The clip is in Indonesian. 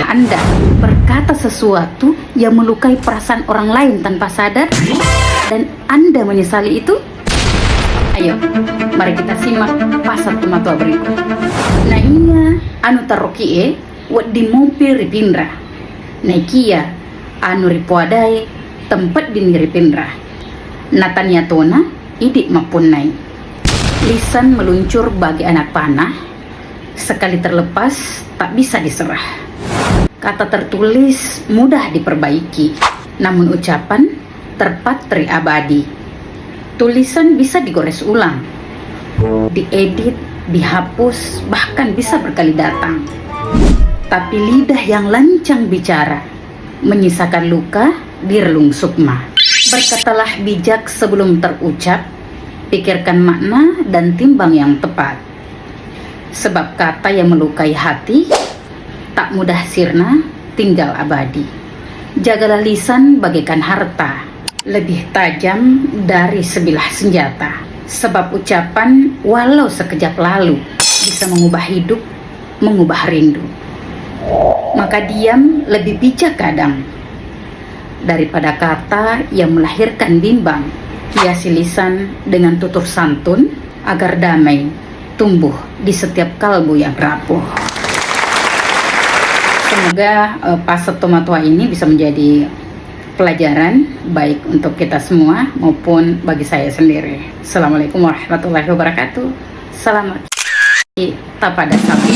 Anda berkata sesuatu yang melukai perasaan orang lain tanpa sadar dan Anda menyesali itu? Ayo, mari kita simak pasal tumatua berikut. Nah iya, anu tarokie, wad di mobil ripindra. Naikia, anu ripuadai, tempat dini ripindra. Natania tona, idik mapun nai. Lisan meluncur bagi anak panah, sekali terlepas tak bisa diserah. Kata tertulis mudah diperbaiki, namun ucapan terpatri abadi. Tulisan bisa digores ulang, diedit, dihapus, bahkan bisa berkali datang. Tapi lidah yang lancang bicara menyisakan luka di relung sukma. Berkatalah bijak sebelum terucap, pikirkan makna dan timbang yang tepat. Sebab kata yang melukai hati tak mudah sirna, tinggal abadi. Jagalah lisan bagaikan harta, lebih tajam dari sebilah senjata. Sebab ucapan walau sekejap lalu bisa mengubah hidup, mengubah rindu. Maka diam lebih bijak kadang daripada kata yang melahirkan bimbang. Hiasi lisan dengan tutur santun agar damai tumbuh di setiap kalbu yang rapuh. Semoga pasal tomatua ini bisa menjadi pelajaran baik untuk kita semua maupun bagi saya sendiri. Assalamualaikum warahmatullahi wabarakatuh. Selamat tapada sapi.